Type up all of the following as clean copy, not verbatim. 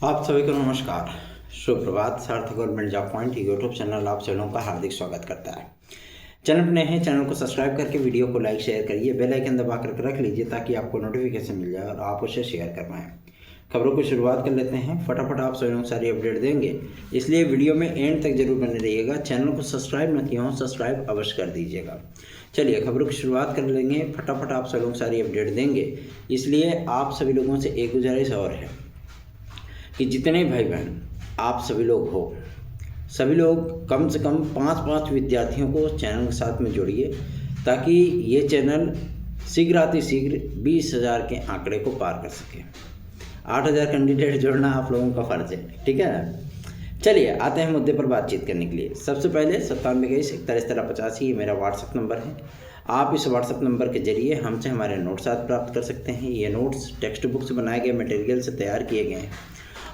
आप सभी को नमस्कार, सुप्रभात। सार्थक government job point YouTube channel आप सभी लोगों का हार्दिक स्वागत करता है। चैनल पर नए हैं, चैनल को सब्सक्राइब करके वीडियो को लाइक शेयर करिए, बेल आइकन दबा करके रख लीजिए ताकि आपको नोटिफिकेशन मिल जाए और आप उसे शेयर कर पाएँ। खबरों की शुरुआत कर लेते हैं। फटाफट आप सभी लोग सारी अपडेट देंगे, इसलिए वीडियो में एंड तक जरूर बने रहिएगा। चैनल को सब्सक्राइब न किया हो, सब्सक्राइब अवश्य कर दीजिएगा। चलिए खबरों की शुरुआत कर लेंगे। फटाफट आप सभी लोग सारी अपडेट देंगे, इसलिए आप सभी लोगों से एक गुजारिश और है कि जितने भाई बहन आप सभी लोग हो, सभी लोग कम से कम 5-5 विद्यार्थियों को चैनल के साथ में जोड़िए ताकि ये चैनल शीघ्र 20,000 के आंकड़े को पार कर सके। 8,000 कैंडिडेट जोड़ना आप लोगों का फर्ज है, ठीक है ना। चलिए आते हैं मुद्दे पर बातचीत करने के लिए। सबसे पहले 9721411385 ये मेरा व्हाट्सअप नंबर है। आप इस व्हाट्सअप नंबर के जरिए हमसे हमारे नोट्स आज प्राप्त कर सकते हैं। ये नोट्स टेक्स्ट बुक से बनाए गए मटेरियल से तैयार किए गए हैं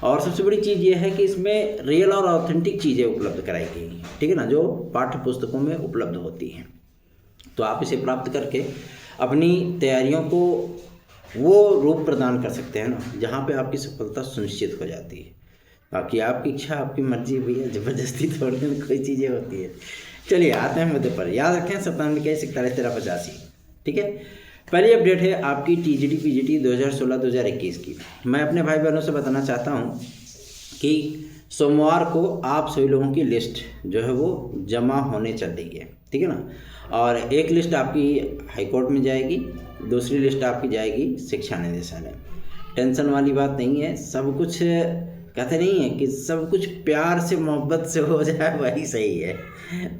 और सबसे बड़ी चीज़ ये है कि इसमें रियल और ऑथेंटिक चीज़ें उपलब्ध कराई गई हैं, ठीक है ना, जो पाठ्य पुस्तकों में उपलब्ध होती हैं। तो आप इसे प्राप्त करके अपनी तैयारियों को वो रूप प्रदान कर सकते हैं ना जहाँ पे आपकी सफलता सुनिश्चित हो जाती है। बाकी आपकी इच्छा, आपकी मर्जी भैया, ज़बरदस्ती थोड़ी में कोई चीज़ें होती है। चलिए आते हैं मुद्दे पर। याद रखें 9721411385, ठीक है। पहली अपडेट है आपकी टीजीटी पीजीटी 2016-2021 की। मैं अपने भाई बहनों से बताना चाहता हूँ कि सोमवार को आप सभी लोगों की लिस्ट जो है वो जमा होने चल रही है, ठीक है ना। और एक लिस्ट आपकी हाईकोर्ट में जाएगी, दूसरी लिस्ट आपकी जाएगी शिक्षा निदेशालय। टेंशन वाली बात नहीं है, सब कुछ कहते नहीं है कि सब कुछ प्यार से मोहब्बत से हो जाए वही सही है,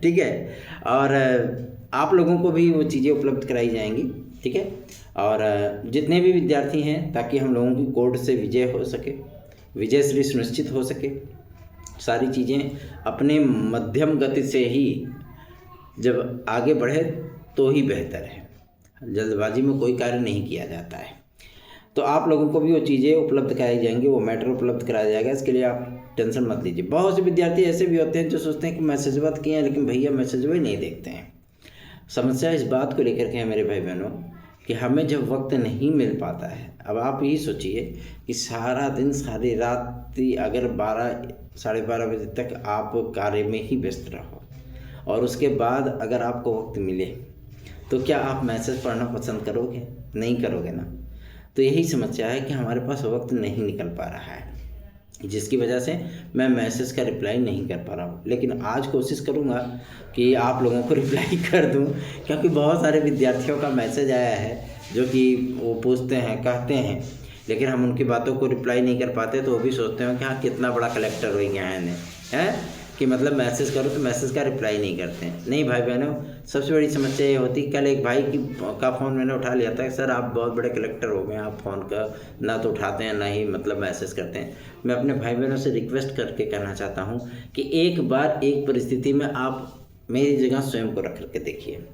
ठीक है। और आप लोगों को भी वो चीज़ें उपलब्ध कराई जाएंगी, ठीक है। और जितने भी विद्यार्थी हैं, ताकि हम लोगों की कोर्ट से विजय हो सके, विजय श्री सुनिश्चित हो सके, सारी चीज़ें अपने मध्यम गति से ही जब आगे बढ़े तो ही बेहतर है। जल्दबाजी में कोई कार्य नहीं किया जाता है। तो आप लोगों को भी वो चीज़ें उपलब्ध कराई जाएंगी, वो मैटर उपलब्ध कराया जाएगा, इसके लिए आप टेंशन मत लीजिए। बहुत से विद्यार्थी ऐसे भी होते हैं जो सोचते हैं कि मैसेज बात किए हैं, लेकिन भैया मैसेज भी नहीं देखते हैं। समस्या इस बात को लेकर के है मेरे भाई बहनों कि हमें जब वक्त नहीं मिल पाता है। अब आप यही सोचिए कि सारा दिन सारी रात अगर 12-12:30 बजे तक आप कार्य में ही व्यस्त रहो और उसके बाद अगर आपको वक्त मिले तो क्या आप मैसेज पढ़ना पसंद करोगे? नहीं करोगे ना। तो यही समस्या है कि हमारे पास वक्त नहीं निकल पा रहा है, जिसकी वजह से मैं मैसेज का रिप्लाई नहीं कर पा रहा हूँ। लेकिन आज कोशिश करूँगा कि आप लोगों को रिप्लाई कर दूँ, क्योंकि बहुत सारे विद्यार्थियों का मैसेज आया है जो कि वो पूछते हैं, कहते हैं, लेकिन हम उनकी बातों को रिप्लाई नहीं कर पाते। तो वो भी सोचते हैं कि हाँ कितना बड़ा कलेक्टर हो गया है कि मतलब मैसेज करो तो मैसेज का रिप्लाई नहीं करते हैं। नहीं भाई बहनों, सबसे बड़ी समस्या ये होती है। कल एक भाई का फ़ोन मैंने उठा लिया था, सर आप बहुत बड़े कलेक्टर हो गए, आप फ़ोन का ना तो उठाते हैं ना ही मतलब मैसेज करते हैं। मैं अपने भाई बहनों से रिक्वेस्ट करके कहना चाहता हूँ कि एक बार एक परिस्थिति में आप मेरी जगह स्वयं को रख करके देखिए।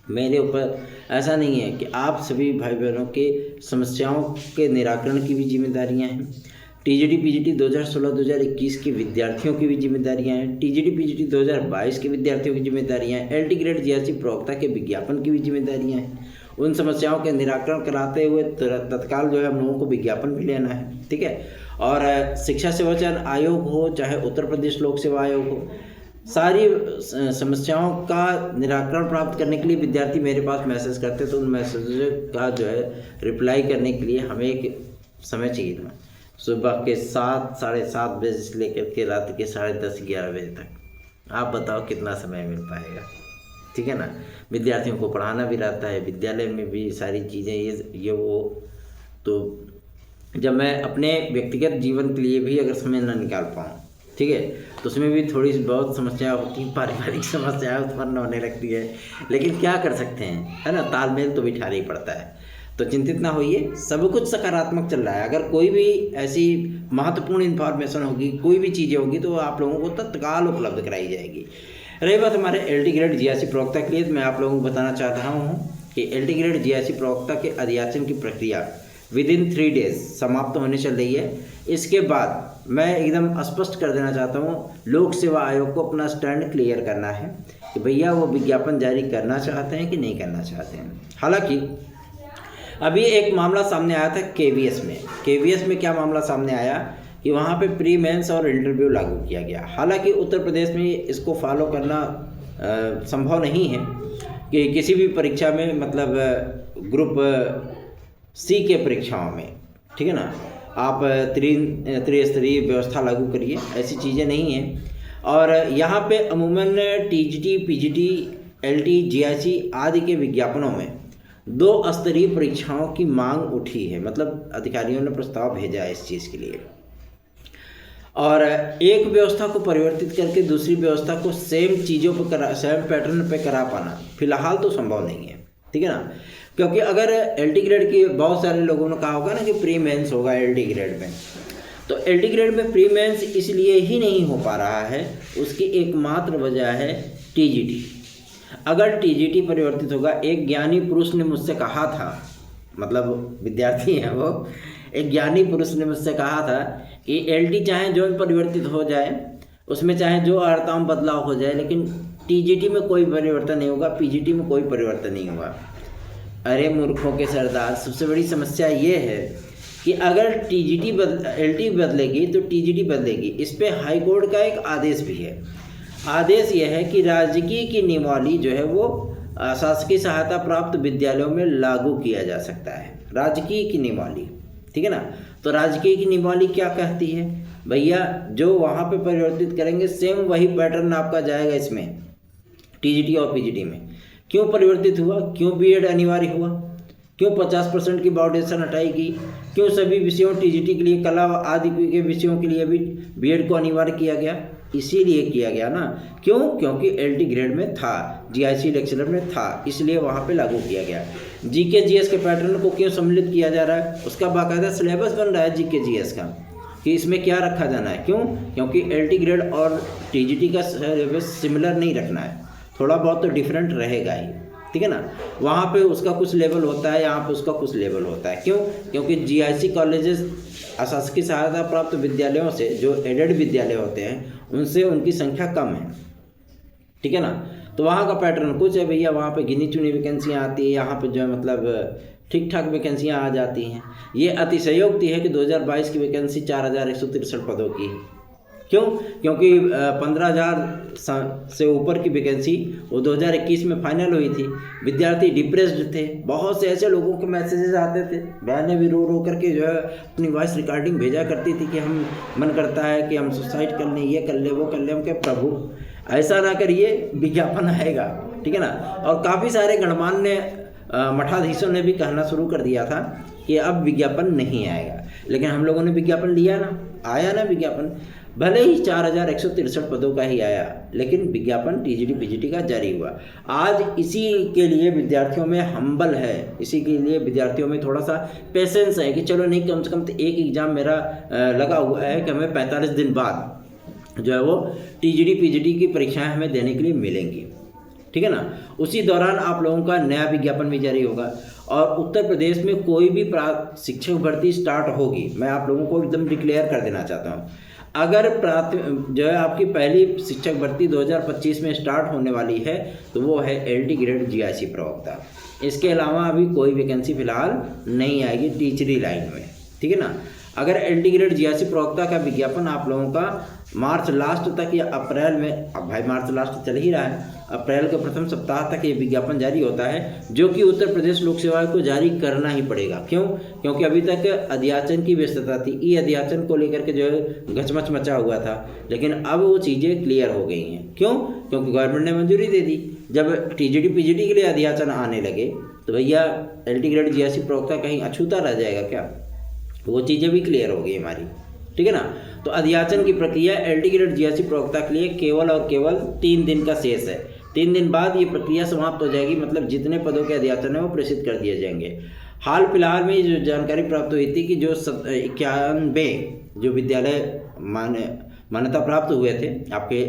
मेरे ऊपर ऐसा नहीं है कि आप सभी भाई बहनों के समस्याओं के निराकरण की भी जिम्मेदारियाँ हैं। टीजीटी पीजीटी 2016-2021 के विद्यार्थियों की भी जिम्मेदारियां हैं। टीजीटी पीजीटी 2022 के विद्यार्थियों की जिम्मेदारियां हैं। एलटी ग्रेड जीआरसी प्रवक्ता के विज्ञापन की भी जिम्मेदारियां हैं। उन समस्याओं के निराकरण कराते हुए तत्काल जो है हम लोगों को विज्ञापन भी लेना है, ठीक है। और शिक्षा सेवा चयन आयोग हो चाहे उत्तर प्रदेश लोक सेवा आयोग हो, सारी समस्याओं का निराकरण प्राप्त करने के लिए विद्यार्थी मेरे पास मैसेज करते, तो उन मैसेज का जो है रिप्लाई करने के लिए हमें एक समय चाहिए था। सुबह के 7-7:30 बजे से लेकर के रात के 10:30-11 बजे तक। आप बताओ कितना समय मिल पाएगा, ठीक है ना। विद्यार्थियों को पढ़ाना भी रहता है, विद्यालय में भी सारी चीज़ें ये वो। तो जब मैं अपने व्यक्तिगत जीवन के लिए भी अगर समय ना निकाल पाऊँ, ठीक है, तो उसमें भी थोड़ी बहुत समस्या होती, पारिवारिक समस्याएं उत्पन्न होने लगती है। लेकिन क्या कर सकते हैं, है ना, तालमेल तो बिठाना ही पड़ता है। तो चिंतित ना होइए, सब कुछ सकारात्मक चल रहा है। अगर कोई भी ऐसी महत्वपूर्ण इन्फॉर्मेशन होगी, कोई भी चीज़ें होगी, तो आप लोगों को तत्काल उपलब्ध कराई जाएगी। रही बात हमारे एलटी ग्रेड जीआरसी प्रवक्ता के लिए, तो मैं आप लोगों को बताना चाह रहा हूँ कि एलटी ग्रेड जीआरसी प्रवक्ता के अधियाचन की प्रक्रिया विदिन 3 डेज समाप्त होने चल रही है। इसके बाद मैं एकदम स्पष्ट कर देना चाहता हूँ, लोक सेवा आयोग को अपना स्टैंड क्लियर करना है कि भैया वो विज्ञापन जारी करना चाहते हैं कि नहीं करना चाहते हैं। हालांकि अभी एक मामला सामने आया था केवीएस में क्या मामला सामने आया कि वहाँ पे प्री मेंस और इंटरव्यू लागू किया गया। हालांकि उत्तर प्रदेश में इसको फॉलो करना संभव नहीं है कि किसी भी परीक्षा में, मतलब ग्रुप सी के परीक्षाओं में, ठीक है ना, आप त्रिस्तरीय व्यवस्था लागू करिए, ऐसी चीज़ें नहीं हैं। और यहाँ पे अमूमन टीजीटी, पीजीटी, एलटी, जीआईसी आदि के विज्ञापनों में 2 स्तरीय परीक्षाओं की मांग उठी है, मतलब अधिकारियों ने प्रस्ताव भेजा है इस चीज़ के लिए। और एक व्यवस्था को परिवर्तित करके दूसरी व्यवस्था को सेम चीज़ों पर सेम पैटर्न पे करा पाना फिलहाल तो संभव नहीं है, ठीक है ना। क्योंकि अगर एलटी ग्रेड की, बहुत सारे लोगों ने कहा होगा ना कि प्री मेंस होगा एलटी ग्रेड में, तो एलटी ग्रेड में प्री मेंस इसलिए ही नहीं हो पा रहा है, उसकी एकमात्र वजह है टीजीटी। अगर टीजीटी परिवर्तित होगा, एक ज्ञानी पुरुष ने मुझसे कहा था, मतलब विद्यार्थी है वो, एक ज्ञानी पुरुष ने मुझसे कहा था कि एलटी चाहे जो परिवर्तित हो जाए, उसमें चाहे जो आर्ताम बदलाव हो जाए, लेकिन टीजीटी में कोई परिवर्तन नहीं होगा, पीजीटी में कोई परिवर्तन नहीं होगा। अरे मूर्खों के सरदार, सबसे बड़ी समस्या ये है कि अगर एलटी बदलेगी तो टीजीटी बदलेगी। इस पे हाई कोर्ट का एक आदेश भी है। आदेश यह है कि राजकीय की नियमावली जो है वो शासकीय सहायता प्राप्त विद्यालयों में लागू किया जा सकता है। राजकीय की नियमावली, ठीक है ना। तो राजकीय की नियमावली क्या कहती है भैया, जो वहाँ पे परिवर्तित करेंगे सेम वही पैटर्न आपका जाएगा इसमें, टीजीटी और पीजीटी में। क्यों परिवर्तित हुआ, क्यों बीएड अनिवार्य हुआ, क्यों 50% की बाउंडेशन हटाई गई, क्यों सभी विषयों टीजीटी के लिए, कला आदि के विषयों के लिए भी बीएड को अनिवार्य किया गया, इसीलिए किया गया ना। क्यों, क्योंकि एलटी ग्रेड में था, जीआईसी लेक्चरर में था, इसलिए वहाँ पे लागू किया गया। जीके जीएस के पैटर्न को क्यों सम्मिलित किया जा रहा है, उसका बाकायदा सिलेबस बन रहा है जीके जीएस का कि इसमें क्या रखा जाना है। क्यों, क्योंकि एलटी ग्रेड और टीजीटी का सिलेबस सिमिलर नहीं रखना है, थोड़ा बहुत तो डिफरेंट रहेगा ही, ठीक है ना। वहाँ पे उसका कुछ लेवल होता है, यहाँ पे उसका कुछ लेवल होता है। क्यों, क्योंकि जीआईसी कॉलेजेस शासकीय सहायता प्राप्त विद्यालयों से, जो एडेड विद्यालय होते हैं, उनसे उनकी संख्या कम है, ठीक है ना। तो वहाँ का पैटर्न कुछ है भैया, वहाँ पे गिनी चुनी वैकेंसियाँ आती है, यहाँ पे जो है मतलब ठीक ठाक वैकेंसियाँ आ जाती हैं। ये अतिशयोक्ति है कि 2022 की वैकेंसी 4163 पदों की। क्यों, क्योंकि 15,000 से ऊपर की वैकेंसी वो 2021 में फाइनल हुई थी। विद्यार्थी डिप्रेस्ड थे, बहुत से ऐसे लोगों के मैसेजेस आते थे, बहनें भी रो रो करके जो है अपनी वॉइस रिकॉर्डिंग भेजा करती थी कि हम मन करता है कि हम सुसाइड कर लें, ये कर ले, वो कर ले। हम क्या, प्रभु ऐसा ना करिए, विज्ञापन आएगा, ठीक है ना। और काफ़ी सारे गणमान्य मठाधीशों ने भी कहना शुरू कर दिया था कि अब विज्ञापन नहीं आएगा, लेकिन हम लोगों ने विज्ञापन लिया ना, आया ना विज्ञापन। भले ही 4163 पदों का ही आया, लेकिन विज्ञापन टीजीटी पीजीटी का जारी हुआ। आज इसी के लिए विद्यार्थियों में हम्बल है, इसी के लिए विद्यार्थियों में थोड़ा सा पेशेंस है कि चलो नहीं, कम से कम तो एक एग्ज़ाम मेरा लगा हुआ है कि हमें 45 दिन बाद जो है वो टीजीटी पीजीटी की परीक्षाएं हमें देने के लिए मिलेंगी, ठीक है ना। उसी दौरान आप लोगों का नया विज्ञापन भी जारी होगा। और उत्तर प्रदेश में कोई भी शिक्षक भर्ती स्टार्ट होगी, मैं आप लोगों को एकदम डिक्लेयर कर देना चाहता हूँ, अगर जो है आपकी पहली शिक्षक भर्ती 2025 में स्टार्ट होने वाली है, तो वो है एलटी ग्रेड जीआईसी प्रवक्ता। इसके अलावा अभी कोई वैकेंसी फिलहाल नहीं आएगी टीचरी लाइन में, ठीक है ना। अगर एलटी ग्रेड जीआईसी प्रवक्ता का विज्ञापन आप लोगों का मार्च लास्ट तक या अप्रैल में, अब भाई मार्च लास्ट चल ही रहा है, अप्रैल के प्रथम सप्ताह तक ये विज्ञापन जारी होता है, जो कि उत्तर प्रदेश लोक सेवा आयोग को जारी करना ही पड़ेगा। क्यों, क्योंकि अभी तक अध्याचन की व्यस्तता थी, ई अध्याचन को लेकर के जो है घचमच मचा हुआ था, लेकिन अब वो चीज़ें क्लियर हो गई हैं। क्यों, क्योंकि गवर्नमेंट ने मंजूरी दे दी। जब टीजीटी पीजीटी के लिए अध्याचन आने लगे तो भैया एलटी ग्रेड जीआईसी प्रवक्ता कहीं अछूता रह जाएगा क्या, वो चीज़ें भी क्लियर हो गई हमारी, ठीक है ना। तो अध्याचन की प्रक्रिया एलटी ग्रेड जीआईसी प्रवक्ता के लिए केवल और केवल 3 दिन का शेष है। 3 दिन बाद ये प्रक्रिया समाप्त हो जाएगी, मतलब जितने पदों के अध्याचन है वो प्रेषित कर दिए जाएंगे। हाल फिलहाल में जो जानकारी प्राप्त हुई थी कि जो 91 जो विद्यालय मान्यता प्राप्त हुए थे आपके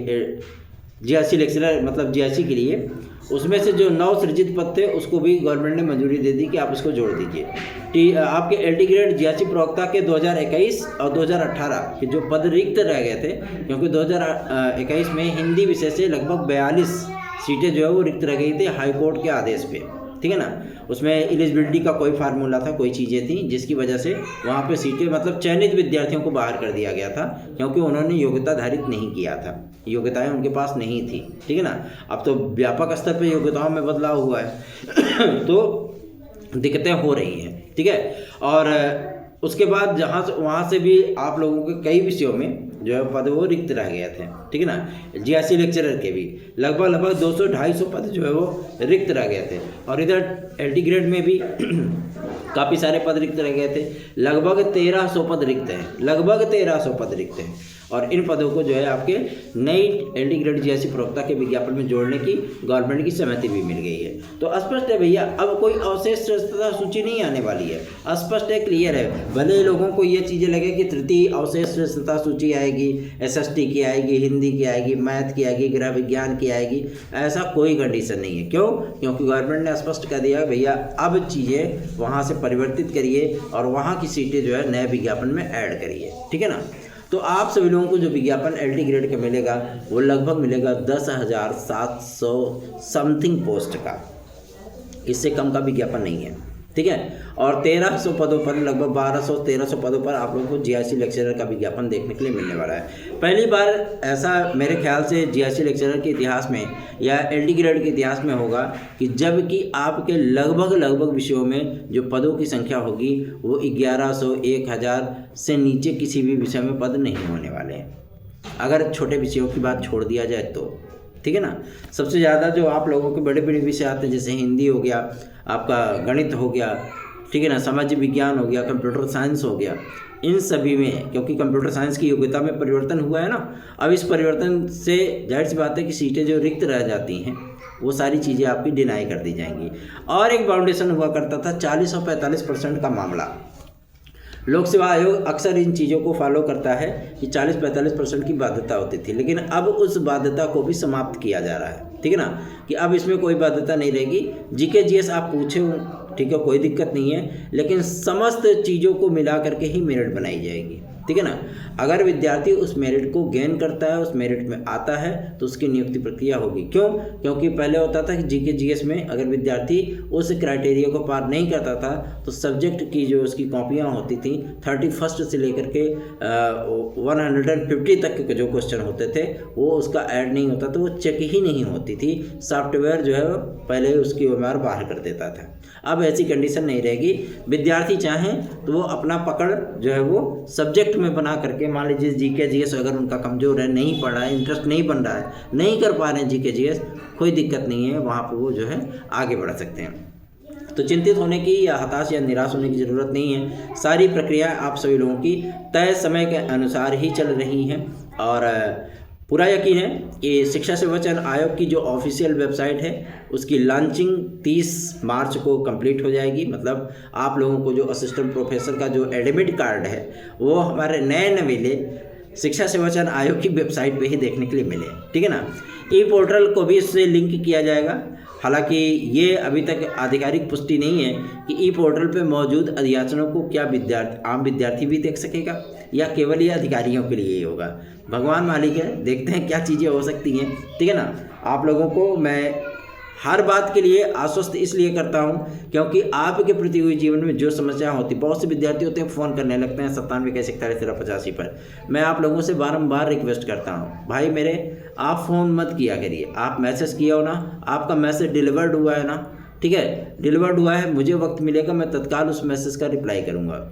जीआईसी लेक्चरर, मतलब जीआईसी के लिए, उसमें से जो 9 सृजित पद थे उसको भी गवर्नमेंट ने मंजूरी दे दी कि आप इसको जोड़ दीजिए। आपके एलटी ग्रेड जीआईसी प्रवक्ता के 2021 और 2018 के जो पद रिक्त रह गए थे, क्योंकि 2021 में हिंदी विषय से लगभग 42 सीटें जो है वो रिक्त रह गई थी हाई कोर्ट के आदेश पे, ठीक है ना। उसमें एलिजिबिलिटी का कोई फार्मूला था, कोई चीज़ें थी जिसकी वजह से वहाँ पे सीटें मतलब चयनित विद्यार्थियों को बाहर कर दिया गया था, क्योंकि उन्होंने योग्यता धारित नहीं किया था, योग्यताएं उनके पास नहीं थी, ठीक है ना। अब तो व्यापक स्तर पे योग्यताओं में बदलाव हुआ है तो दिक्कतें हो रही हैं, ठीक है। और उसके बाद जहाँ से वहाँ से भी आप लोगों के कई विषयों में जो है पद वो रिक्त रह गए थे, ठीक है ना। जीआईसी लेक्चरर के भी लगभग 200-250 पद जो है वो रिक्त रह गए थे, और इधर एलटी ग्रेड में भी काफ़ी सारे पद रिक्त रह गए थे। लगभग 1300 पद रिक्त हैं, लगभग 1300 पद रिक्त हैं, और इन पदों को जो है आपके नई एलटी ग्रेड जीआईसी प्रवक्ता के विज्ञापन में जोड़ने की गवर्नमेंट की सहमति भी मिल गई है। तो स्पष्ट है भैया, अब कोई अवशेष श्रेष्ठता सूची नहीं आने वाली है, स्पष्ट है, क्लियर है। भले लोगों को ये चीज़ें लगे कि तृतीय अवशेष श्रेष्ठता सूची आएगी, एसएसटी की आएगी, हिंदी की आएगी, मैथ की आएगी, गृह विज्ञान की आएगी, ऐसा कोई कंडीशन नहीं है। क्यों? क्योंकि गवर्नमेंट ने स्पष्ट कर दिया भैया अब चीज़ें वहाँ से परिवर्तित करिए और वहाँ की सीटें जो है नए विज्ञापन में ऐड करिए, ठीक है ना। तो आप सभी लोगों को जो विज्ञापन एलटी ग्रेड का मिलेगा वो लगभग मिलेगा 10,700 समथिंग पोस्ट का, इससे कम का विज्ञापन नहीं है, ठीक है। और 1300 पदों पर लगभग 1200-1300 पदों पर आप लोगों को जीआईसी लेक्चरर का विज्ञापन देखने के लिए मिलने वाला है। पहली बार ऐसा मेरे ख्याल से जीआईसी लेक्चरर के इतिहास में या एलटी ग्रेड के इतिहास में होगा कि जबकि आपके लगभग विषयों में जो पदों की संख्या होगी वो 1100, 1000 से नीचे किसी भी विषय में पद नहीं होने वाले हैं, अगर छोटे विषयों की बात छोड़ दिया जाए तो, ठीक है ना। सबसे ज़्यादा जो आप लोगों के बड़े बड़े विषय आते हैं, जैसे हिंदी हो गया, आपका गणित हो गया, ठीक है ना, सामाजिक विज्ञान हो गया, कंप्यूटर साइंस हो गया, इन सभी में क्योंकि कंप्यूटर साइंस की योग्यता में परिवर्तन हुआ है ना, अब इस परिवर्तन से जाहिर सी बात है कि सीटें जो रिक्त रह जाती हैं वो सारी चीज़ें आपकी डिनाई कर दी जाएंगी। और एक बाउंडेशन हुआ करता था 40 और 45% का मामला। लोक सेवा आयोग अक्सर इन चीज़ों को फॉलो करता है कि 40-45% की बाध्यता होती थी, लेकिन अब उस बाध्यता को भी समाप्त किया जा रहा है, ठीक है ना, कि अब इसमें कोई बाध्यता नहीं रहेगी। जीके जीएस आप पूछे, ठीक है, कोई दिक्कत नहीं है, लेकिन समस्त चीज़ों को मिला करके ही मेरिट बनाई जाएगी, ठीक है ना। अगर विद्यार्थी उस मेरिट को गेन करता है, उस मेरिट में आता है, तो उसकी नियुक्ति प्रक्रिया होगी। क्यों? क्योंकि पहले होता था कि जीके जीएस में अगर विद्यार्थी उस क्राइटेरिया को पार नहीं करता था तो सब्जेक्ट की जो उसकी कॉपियाँ होती थी 31 से लेकर के 150 तक के जो क्वेश्चन होते थे वो उसका ऐड नहीं होता था, वो चेक ही नहीं होती थी, सॉफ्टवेयर जो है पहले उसकी उम्र बाहर कर देता था। अब ऐसी कंडीशन नहीं रहेगी, विद्यार्थी चाहें तो वो अपना पकड़ जो है वो सब्जेक्ट में बना करके, मान लीजिए जीके जीएस अगर उनका कमज़ोर है, नहीं पढ़ रहा है, इंटरेस्ट नहीं बन रहा है, नहीं कर पा रहे हैं जीके जीएस, कोई दिक्कत नहीं है, वहाँ पर वो जो है आगे बढ़ सकते हैं। तो चिंतित होने की या हताश या निराश होने की ज़रूरत नहीं है, सारी प्रक्रियाएं आप सभी लोगों की तय समय के अनुसार ही चल रही हैं, और पूरा यकीन है कि शिक्षा सेवा चयन आयोग की जो ऑफिशियल वेबसाइट है उसकी लॉन्चिंग 30 मार्च को कंप्लीट हो जाएगी। मतलब आप लोगों को जो असिस्टेंट प्रोफेसर का जो एडमिट कार्ड है वो हमारे नए नवेले शिक्षा सेवा चयन आयोग की वेबसाइट पे ही देखने के लिए मिले, ठीक है ना। ई पोर्टल को भी इससे लिंक किया जाएगा, हालांकि ये अभी तक आधिकारिक पुष्टि नहीं है कि ई पोर्टल पे मौजूद अध्याचनों को क्या आम विद्यार्थी भी देख सकेगा या केवल ये अधिकारियों के लिए ही होगा। भगवान मालिक है, देखते हैं क्या चीज़ें हो सकती हैं, ठीक है ना। आप लोगों को मैं हर बात के लिए आश्वस्त इसलिए करता हूं क्योंकि आपके प्रति हुई जीवन में जो समस्या होती, बहुत से विद्यार्थी होते हैं फ़ोन करने लगते हैं 97 पर। मैं आप लोगों से बारंबार रिक्वेस्ट करता हूं, भाई मेरे आप फ़ोन मत किया करिए, आप मैसेज किया हो ना, आपका मैसेज डिलीवर्ड हुआ है ना, ठीक है, डिलीवर्ड हुआ है, मुझे वक्त मिलेगा मैं तत्काल उस मैसेज का रिप्लाई करूँगा।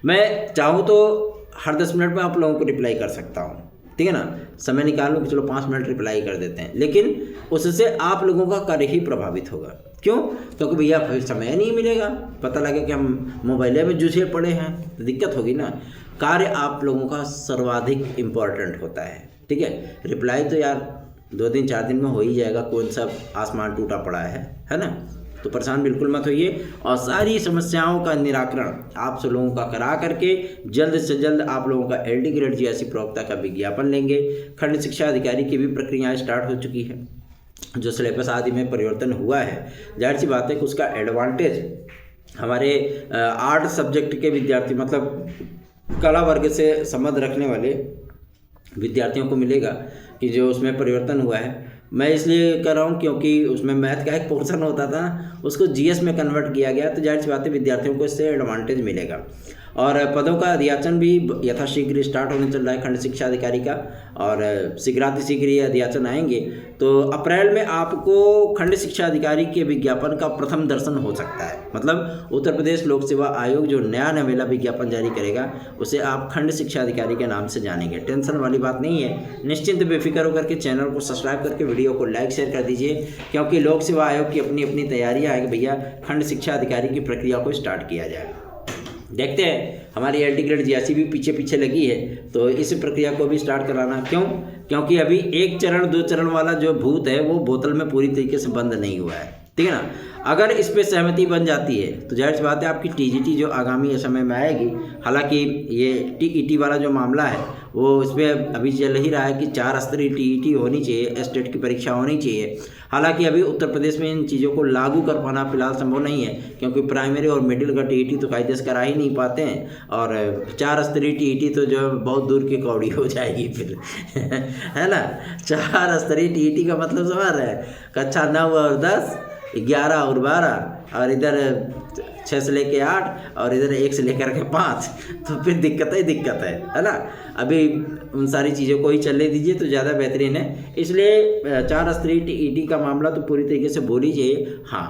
मैं चाहूँ तो हर 10 मिनट में आप लोगों को रिप्लाई कर सकता हूँ, ठीक है ना, समय निकाल लो कि चलो 5 मिनट रिप्लाई कर देते हैं, लेकिन उससे आप लोगों का कार्य ही प्रभावित होगा। क्यों? क्योंकि भैया फिर समय नहीं मिलेगा, पता लगे कि हम मोबाइल में जुझे पड़े हैं तो दिक्कत होगी ना। कार्य आप लोगों का सर्वाधिक इम्पोर्टेंट होता है, ठीक है। रिप्लाई तो यार 2 दिन 4 दिन में हो ही जाएगा, कौन सा आसमान टूटा पड़ा है ना। तो परेशान बिल्कुल मत होइए, और सारी समस्याओं का निराकरण आप सब लोगों का करा करके जल्द से जल्द आप लोगों का एलटी ग्रेड जीआईसी प्रवक्ता का विज्ञापन लेंगे। खंड शिक्षा अधिकारी की भी प्रक्रियाएं स्टार्ट हो चुकी है, जो सिलेबस आदि में परिवर्तन हुआ है, जाहिर सी बात है कि उसका एडवांटेज हमारे आर्ट सब्जेक्ट के विद्यार्थी, मतलब कला वर्ग से संबंध रखने वाले विद्यार्थियों को मिलेगा कि जो उसमें परिवर्तन हुआ है। मैं इसलिए कर रहा हूँ क्योंकि उसमें मैथ का एक पोर्शन होता था, उसको जीएस में कन्वर्ट किया गया, तो जाहिर सी बात है विद्यार्थियों को इससे एडवांटेज मिलेगा। और पदों का अध्याचन भी यथाशीघ्र स्टार्ट होने चल रहा है खंड शिक्षा अधिकारी का, और शीघ्रातिशीघ्र ये अध्याचन आएंगे। तो अप्रैल में आपको खंड शिक्षा अधिकारी के विज्ञापन का प्रथम दर्शन हो सकता है। मतलब उत्तर प्रदेश लोक सेवा आयोग जो नया नवेला विज्ञापन जारी करेगा उसे आप खंड शिक्षा अधिकारी के नाम से जानेंगे। टेंशन वाली बात नहीं है, निश्चिंत बेफिक्र होकर के चैनल को सब्सक्राइब करके वीडियो को लाइक शेयर कर दीजिए, क्योंकि लोक सेवा आयोग की अपनी अपनी तैयारियाँ हैं कि भैया खंड शिक्षा अधिकारी की प्रक्रिया को स्टार्ट किया जाए। देखते हैं, हमारी एलटी ग्रेड जीआरसी भी पीछे पीछे लगी है, तो इस प्रक्रिया को भी स्टार्ट कराना। क्यों? क्योंकि अभी 1 चरण 2 चरण वाला जो भूत है वो बोतल में पूरी तरीके से बंद नहीं हुआ है, ठीक है ना। अगर इस पर सहमति बन जाती है तो जाहिर सी बात है आपकी टीजीटी जो आगामी समय में आएगी, हालांकि ये टीईटी वाला जो मामला है वो इस पर अभी चल ही रहा है कि 4 स्तरीय टीईटी होनी चाहिए, स्टेट की परीक्षा होनी चाहिए। हालांकि अभी उत्तर प्रदेश में इन चीज़ों को लागू कर पाना फिलहाल संभव नहीं है, क्योंकि प्राइमरी और मिडिल का टीईटी तो कायदे से करा ही नहीं पाते हैं, और 4 स्तरीय टीईटी तो जो बहुत दूर की कौड़ी हो जाएगी फिर है ना। 4 स्तरीय टीईटी का मतलब समझ रहे हैं, कक्षा 9 और 10, 11 और 12, और इधर 6 से लेके 8, और इधर 1 से लेकर के 5, तो फिर दिक्कत ही दिक्कत है ना। अभी उन सारी चीज़ों को ही चलने दीजिए तो ज़्यादा बेहतरीन है। इसलिए 4 स्तरीय टीईटी का मामला तो पूरी तरीके से बोल लीजिए। हाँ,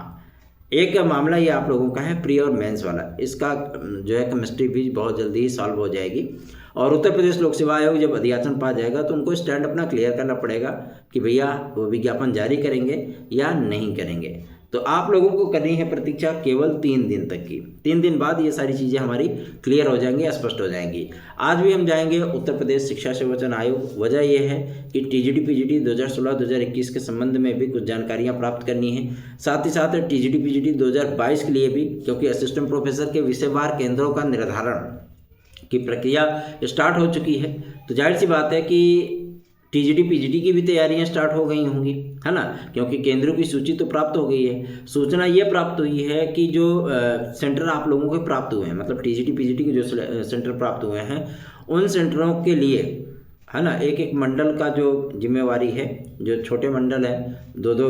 एक मामला ये आप लोगों का है प्री और मेंस वाला, इसका जो है केमिस्ट्री भी बहुत जल्दी ही सॉल्व हो जाएगी। और उत्तर प्रदेश लोक सेवा आयोग जब अध्याचन पा जाएगा तो उनको स्टैंड अपना क्लियर करना पड़ेगा कि भैया वो विज्ञापन जारी करेंगे या नहीं करेंगे। तो आप लोगों को करनी है प्रतीक्षा केवल 3 दिन तक की। 3 दिन बाद ये सारी चीज़ें हमारी क्लियर हो जाएंगी, स्पष्ट हो जाएंगी। आज भी हम जाएंगे उत्तर प्रदेश शिक्षा सेवाचयन आयोग। वजह यह है कि टीजीटी पीजीटी 2016-2021 के संबंध में भी कुछ जानकारियां प्राप्त करनी है, साथ ही साथ टीजीटी पीजीटी 2022 के लिए भी, क्योंकि असिस्टेंट प्रोफेसर के विषयवार केंद्रों का निर्धारण की प्रक्रिया स्टार्ट हो चुकी है। तो जाहिर सी बात है कि टीजीटी पीजीटी की भी तैयारियां स्टार्ट हो गई होंगी, है ना, क्योंकि केंद्रों की सूची तो प्राप्त हो गई है। सूचना ये प्राप्त हुई है कि जो सेंटर आप लोगों को प्राप्त हुए हैं, मतलब टीजीटी पीजीटी के जो सेंटर प्राप्त हुए हैं, उन सेंटरों के लिए, है ना, एक एक मंडल का जो जिम्मेवारी है, जो छोटे मंडल है 2-2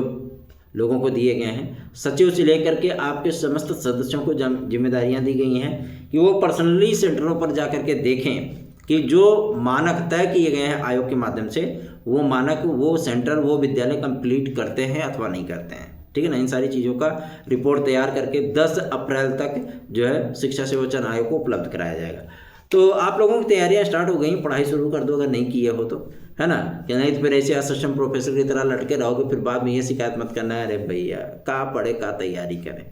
लोगों को दिए गए हैं। सचिव से लेकर के आपके समस्त सदस्यों को जिम्मेदारियां दी गई हैं कि वो पर्सनली सेंटरों पर जा कर के देखें कि जो मानक तय किए गए हैं आयोग के माध्यम से, वो मानक वो सेंटर वो विद्यालय कंप्लीट करते हैं अथवा नहीं करते हैं, ठीक है ना। इन सारी चीज़ों का रिपोर्ट तैयार करके 10 अप्रैल तक जो है शिक्षा सेवाचयन आयोग को उपलब्ध कराया जाएगा। तो आप लोगों की तैयारियां स्टार्ट हो गई, पढ़ाई शुरू कर दो अगर नहीं किए हो तो, है ना। कि नहीं तो फिर ऐसे असिस्टेंट प्रोफेसर की तरह लटके रहोगे, फिर बाद में ये शिकायत मत करना है अरे भैया का पढ़े का तैयारी करें,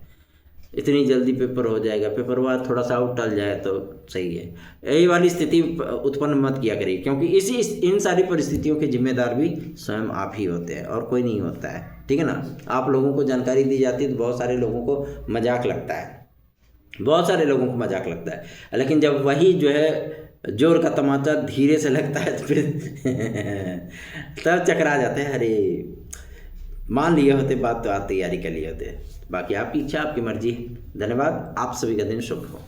इतनी जल्दी पेपर हो जाएगा, पेपर बाद थोड़ा सा आउट टल जाए तो सही है। यही वाली स्थिति उत्पन्न मत किया करिए, क्योंकि इन सारी परिस्थितियों के जिम्मेदार भी स्वयं आप ही होते हैं और कोई नहीं होता है, ठीक है ना। आप लोगों को जानकारी दी जाती है तो बहुत सारे लोगों को मजाक लगता है, बहुत सारे लोगों को मजाक लगता है, लेकिन जब वही जो है जोर का तमाचा धीरे से लगता है तो फिर तब चकरा जाते हैं। अरे मान लिए होते बात तो आप तैयारी कर लिए होते। बाकी आपकी इच्छा आपकी मर्जी। धन्यवाद, आप सभी का दिन शुभ हो।